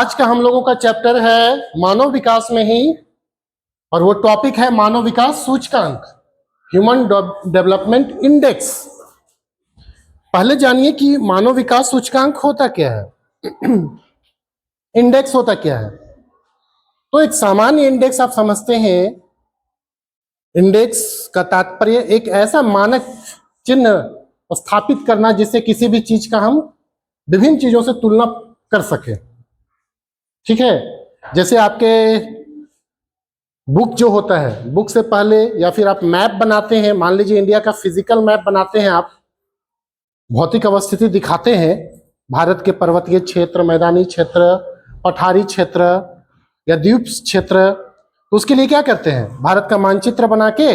आज का हम लोगों का चैप्टर है मानव विकास में ही, और वो टॉपिक है मानव विकास सूचकांक, ह्यूमन डेवलपमेंट इंडेक्स। पहले जानिए कि मानव विकास सूचकांक होता क्या है, इंडेक्स होता क्या है। तो एक सामान्य इंडेक्स आप समझते हैं, इंडेक्स का तात्पर्य एक ऐसा मानक चिन्ह स्थापित करना जिससे किसी भी चीज का हम विभिन्न चीजों से तुलना कर सके। ठीक है, जैसे आपके बुक जो होता है, बुक से पहले या फिर आप मैप बनाते हैं, मान लीजिए इंडिया का फिजिकल मैप बनाते हैं, आप भौतिक अवस्थिति दिखाते हैं भारत के पर्वतीय क्षेत्र, मैदानी क्षेत्र, पठारी क्षेत्र या द्वीप क्षेत्र, तो उसके लिए क्या करते हैं, भारत का मानचित्र बना के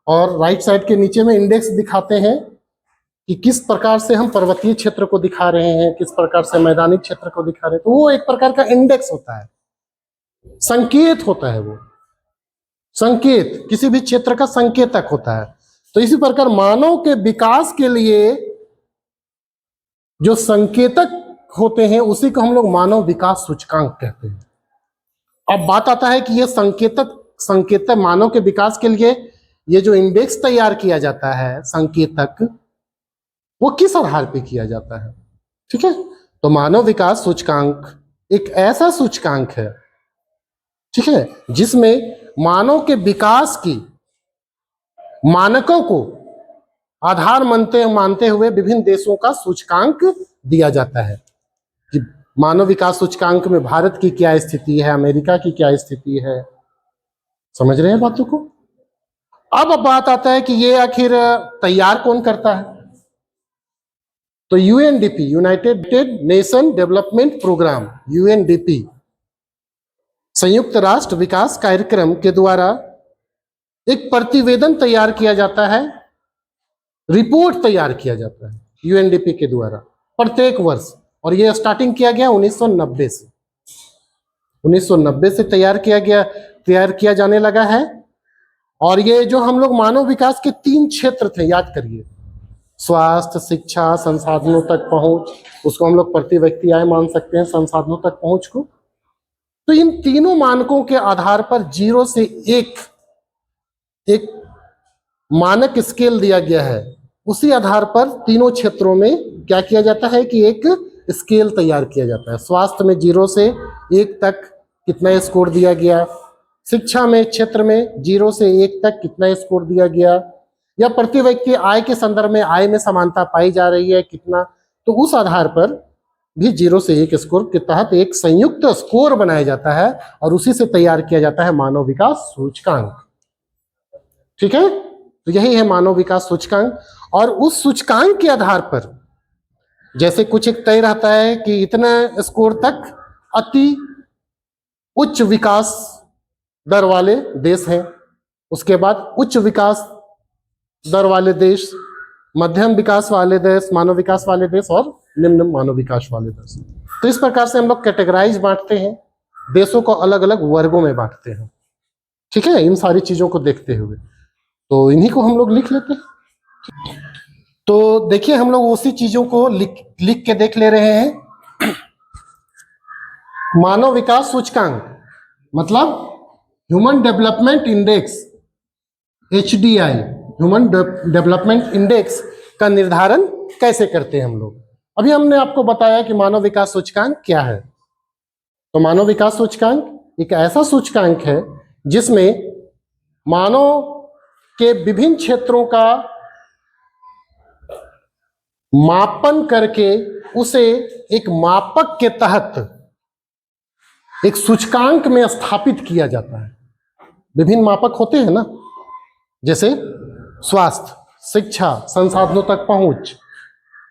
और राइट साइड के नीचे में इंडेक्स दिखाते हैं कि किस प्रकार से हम पर्वतीय क्षेत्र को दिखा रहे हैं, किस प्रकार से मैदानी क्षेत्र को दिखा रहे हैं। तो वो एक प्रकार का इंडेक्स होता है, संकेत होता है, वो संकेत किसी भी क्षेत्र का संकेतक होता है। तो इसी प्रकार मानव के विकास के लिए जो संकेतक होते हैं उसी को हम लोग मानव विकास सूचकांक कहते हैं। अब बात आता है कि ये संकेतक मानव के विकास के लिए ये जो इंडेक्स तैयार किया जाता है, संकेतक, वो किस आधार पे किया जाता है। ठीक है, तो मानव विकास सूचकांक एक ऐसा सूचकांक है, ठीक है, जिसमें मानव के विकास की मानकों को आधार मानते हुए विभिन्न देशों का सूचकांक दिया जाता है कि मानव विकास सूचकांक में भारत की क्या स्थिति है, अमेरिका की क्या स्थिति है। समझ रहे हैं बातों को। अब बात आता है कि ये आखिर तैयार कौन करता है। तो UNDP, United Nation Development Programme, UNDP, संयुक्त राष्ट्र विकास कार्यक्रम के द्वारा एक प्रतिवेदन तैयार किया जाता है, रिपोर्ट तैयार किया जाता है यूएनडीपी के द्वारा प्रत्येक वर्ष। और यह स्टार्टिंग किया गया 1990 से, 1990 से तैयार किया जाने लगा है। और ये जो हम लोग मानव विकास के 3 क्षेत्र थे, याद करिए, स्वास्थ्य, शिक्षा, संसाधनों तक पहुंच, उसको हम लोग प्रति व्यक्ति आय मान सकते हैं, संसाधनों तक पहुंच को। तो इन तीनों मानकों के आधार पर 0 से 1 एक मानक स्केल दिया गया है। उसी आधार पर तीनों क्षेत्रों में क्या किया जाता है कि एक स्केल तैयार किया जाता है। स्वास्थ्य में 0 से 1 तक कितना स्कोर दिया गया, शिक्षा में क्षेत्र में 0 से 1 तक कितना स्कोर दिया गया, या प्रति व्यक्ति आय के संदर्भ में आय में समानता पाई जा रही है कितना, तो उस आधार पर भी 0 से 1 स्कोर के तहत एक संयुक्त स्कोर बनाया जाता है और उसी से तैयार किया जाता है मानव विकास सूचकांक। ठीक है, तो यही है मानव विकास सूचकांक। और उस सूचकांक के आधार पर जैसे कुछ एक तय रहता है कि इतना स्कोर तक अति उच्च विकास दर वाले देश हैं, उसके बाद उच्च विकास दर वाले देश, मध्यम विकास वाले देश, मानव विकास वाले देश और निम्न मानव विकास वाले देश। तो इस प्रकार से हम लोग कैटेगराइज बांटते हैं, देशों को अलग अलग वर्गों में बांटते हैं। ठीक है, इन सारी चीजों को देखते हुए तो इन्हीं को हम लोग लिख लेते हैं। तो देखिए, हम लोग उसी चीजों को लिख के देख ले रहे हैं। मानव विकास सूचकांक मतलब human development index, HDI, human development index का निर्धारण कैसे करते हैं हम लोग। अभी हमने आपको बताया कि मानव विकास सूचकांक क्या है। तो मानव विकास सूचकांक एक ऐसा सूचकांक है जिसमें मानव के विभिन्न क्षेत्रों का मापन करके उसे एक मापक के तहत एक सूचकांक में स्थापित किया जाता है। विभिन्न मापक होते हैं ना, जैसे स्वास्थ्य, शिक्षा, संसाधनों तक पहुंच,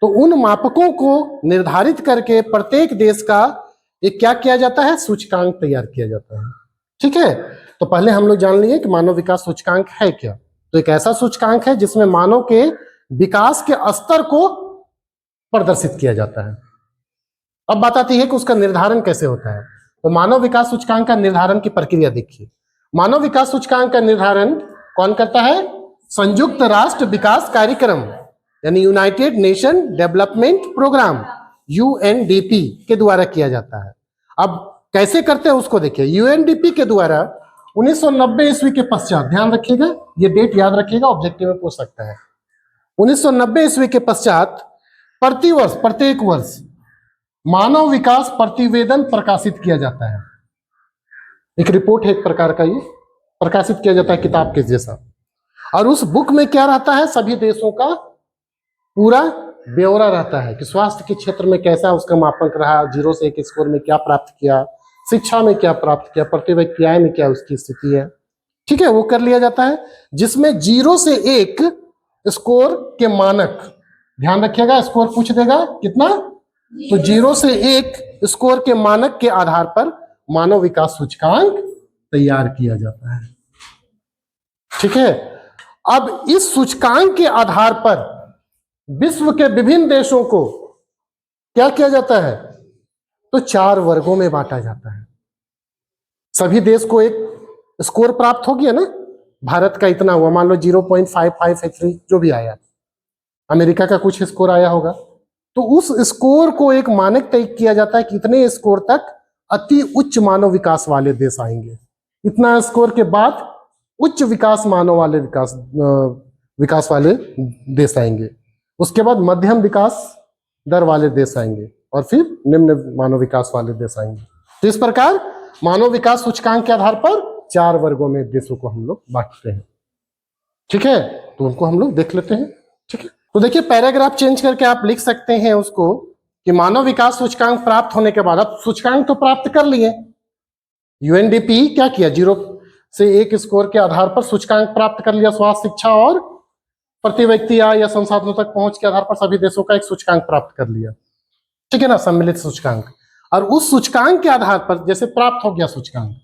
तो उन मापकों को निर्धारित करके प्रत्येक देश का एक क्या किया जाता है, सूचकांक तैयार किया जाता है। ठीक है, तो पहले हम लोग जान लिए कि मानव विकास सूचकांक है क्या। तो एक ऐसा सूचकांक है जिसमें मानव के विकास के स्तर को प्रदर्शित किया जाता है। अब बात आती है कि उसका निर्धारण कैसे होता है। तो मानव विकास सूचकांक का निर्धारण की प्रक्रिया देखिए। मानव विकास सूचकांक का निर्धारण कौन करता है, संयुक्त राष्ट्र विकास कार्यक्रम यानी United Nation Development Programme, UNDP के द्वारा किया जाता है। अब कैसे करते हैं उसको देखिए। यूएनडीपी के द्वारा 1990 ईस्वी के पश्चात, ध्यान रखिएगा, ये डेट याद रखिएगा, ऑब्जेक्टिव में पूछ सकता है। 1990 ईस्वी के पश्चात प्रतिवर्ष, प्रत्येक वर्ष मानव विकास प्रतिवेदन प्रकाशित किया जाता है। एक रिपोर्ट है एक प्रकार का, ये प्रकाशित किया जाता है किताब के जैसा। और उस बुक में क्या रहता है, सभी देशों का पूरा ब्यौरा रहता है कि स्वास्थ्य के क्षेत्र में कैसा उसका मापक रहा, 0 से 1 स्कोर में क्या प्राप्त किया, शिक्षा में क्या प्राप्त किया, प्रति व्यक्ति आय में क्या उसकी स्थिति है। ठीक है, वो कर लिया जाता है, जिसमें 0 से 1 स्कोर के मानक, ध्यान रखिएगा, स्कोर पूछ देगा कितना, तो 0 से 1 स्कोर के मानक के आधार पर मानव विकास सूचकांक तैयार किया जाता है। ठीक है, अब इस सूचकांक के आधार पर विश्व के विभिन्न देशों को क्या किया जाता है, तो 4 वर्गों में बांटा जाता है। सभी देश को एक स्कोर प्राप्त हो गया ना, भारत का इतना हुआ, मान लो 0.5583 जो भी आया, अमेरिका का कुछ स्कोर आया होगा, तो उस स्कोर को एक मानक तय किया जाता है कि इतने स्कोर तक अति उच्च मानव विकास वाले देश आएंगे, इतना स्कोर के बाद उच्च विकास मानव वाले विकास वाले देश आएंगे, उसके बाद मध्यम विकास दर वाले देश आएंगे, और फिर निम्न मानव विकास वाले देश आएंगे। तो इस प्रकार मानव विकास सूचकांक के आधार पर 4 वर्गों में देशों को हम लोग बांटते हैं। ठीक है, तो उनको हम लोग देख लेते हैं। ठीक है, तो देखिए पैराग्राफ चेंज करके आप लिख सकते हैं उसको कि मानव विकास सूचकांक प्राप्त होने के बाद, अब सूचकांक तो प्राप्त कर लिए, यूएनडीपी क्या किया, 0 से 1 स्कोर के आधार पर सूचकांक प्राप्त कर लिया, स्वास्थ्य, शिक्षा और प्रति व्यक्ति आय या संसाधनों तक पहुंच के आधार पर सभी देशों का एक सूचकांक प्राप्त कर लिया। ठीक है ना, सम्मिलित सूचकांक। और उस सूचकांक के आधार पर जैसे प्राप्त हो गया सूचकांक,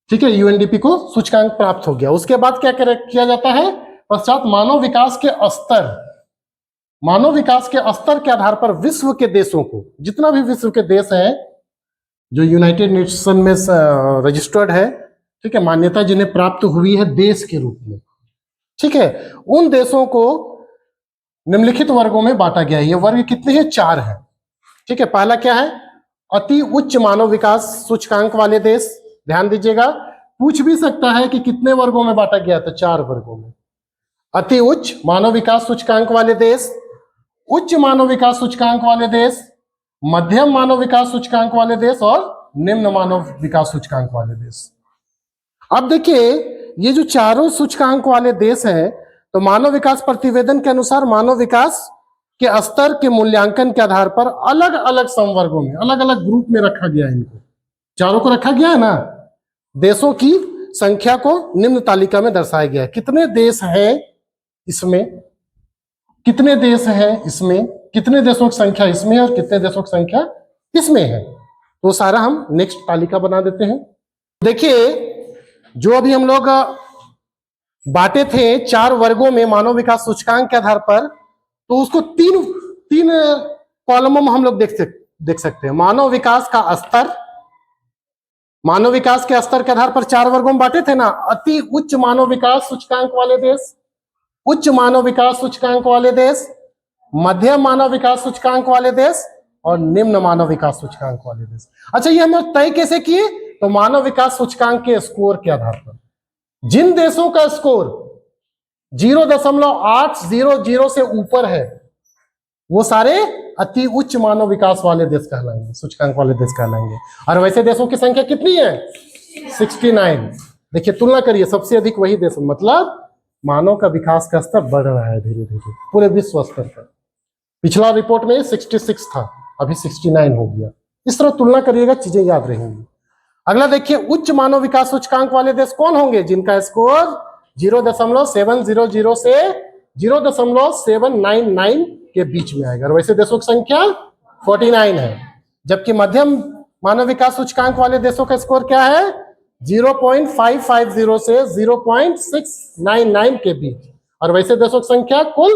ठीक है, यूएनडीपी को सूचकांक प्राप्त हो गया, उसके बाद क्या किया जाता है, पश्चात मानव विकास के स्तर, मानव विकास के स्तर के आधार पर विश्व के देशों को, जितना भी विश्व के देश है जो यूनाइटेड नेशन में रजिस्टर्ड है, ठीक है, मान्यता जिन्हें प्राप्त हुई है देश के रूप में, ठीक है, उन देशों को निम्नलिखित वर्गों में बांटा गया है। ये वर्ग कितने हैं, 4 हैं। ठीक है, पहला क्या है, अति उच्च मानव विकास सूचकांक वाले देश। ध्यान दीजिएगा, पूछ भी सकता है कि कितने वर्गों में बांटा गया, तो 4 वर्गों में। अति उच्च मानव विकास सूचकांक वाले देश, उच्च मानव विकास सूचकांक वाले देश, मध्यम मानव विकास सूचकांक वाले देश और निम्न मानव विकास सूचकांक वाले देश। अब देखिए ये जो चारों सूचकांक वाले देश हैं, तो मानव विकास प्रतिवेदन के अनुसार मानव विकास के स्तर के मूल्यांकन के आधार पर अलग अलग संवर्गों में, अलग अलग ग्रुप में रखा गया है। इनको चारों को रखा गया है ना, देशों की संख्या को निम्न तालिका में दर्शाया गया है। कितने देश हैं इसमें, कितने देश हैं इसमें, कितने देशों की संख्या इसमें और कितने देशों की संख्या इसमें है, तो सारा हम नेक्स्ट तालिका बना देते हैं। देखिए जो अभी हम लोग बांटे थे 4 वर्गों में मानव विकास सूचकांक के आधार पर, तो उसको तीन कॉलमों में हम लोग देख सकते हैं। मानव विकास का स्तर, मानव विकास के स्तर के आधार पर 4 वर्गों में बांटे थे ना, अति उच्च मानव विकास सूचकांक वाले देश, उच्च मानव विकास सूचकांक वाले देश, मध्यम मानव विकास सूचकांक वाले देश और निम्न मानव विकास सूचकांक वाले देश। अच्छा, ये हम तय कैसे किए, तो मानव विकास सूचकांक के स्कोर के आधार पर जिन देशों का स्कोर 0.800 से ऊपर है वो सारे अति उच्च मानव विकास वाले देश कहलाएंगे, सूचकांक वाले देश कहलाएंगे। और वैसे देशों की संख्या कितनी है, 69। देखिए तुलना करिए, सबसे अधिक वही देश, मतलब मानव का विकास का स्तर बढ़ रहा है धीरे धीरे पूरे विश्व स्तर पर। पिछला रिपोर्ट में 66 था, अभी 69 हो गया। इस तरह तुलना करिएगा, चीजें याद रहेंगी। अगला देखिए, उच्च मानव विकास सूचकांक वाले देश कौन होंगे, जिनका स्कोर 0.700 से 0.799 के बीच में आएगा। और वैसे देशों की संख्या 49 है, जबकि मध्यम मानव विकास सूचकांक वाले देशों का स्कोर क्या है, 0.550 से 0.699 के बीच। और वैसे देशों की संख्या कुल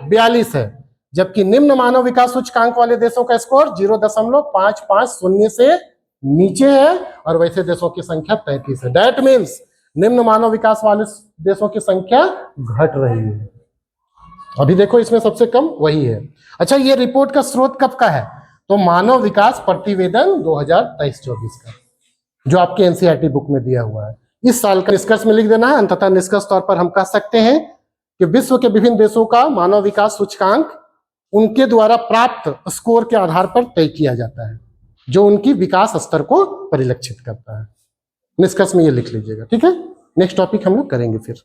42 है, जबकि निम्न मानव विकास सूचकांक वाले देशों का स्कोर 0.550 से नीचे है और वैसे देशों की संख्या 33 है। दैट मीन्स निम्न मानव विकास वाले देशों की संख्या घट रही है। अभी देखो इसमें सबसे कम वही है। अच्छा, ये रिपोर्ट का स्रोत कब का है, तो मानव विकास प्रतिवेदन 2023-24 का, जो आपके एनसीईआरटी बुक में दिया हुआ है। इस साल का निष्कर्ष में लिख देना है। अंततः निष्कर्ष तौर पर हम कह सकते हैं कि विश्व के विभिन्न देशों का मानव विकास सूचकांक उनके द्वारा प्राप्त स्कोर के आधार पर तय किया जाता है, जो उनकी विकास स्तर को परिलक्षित करता है। निष्कर्ष में ये लिख लीजिएगा, ठीक है। नेक्स्ट टॉपिक हम लोग करेंगे फिर।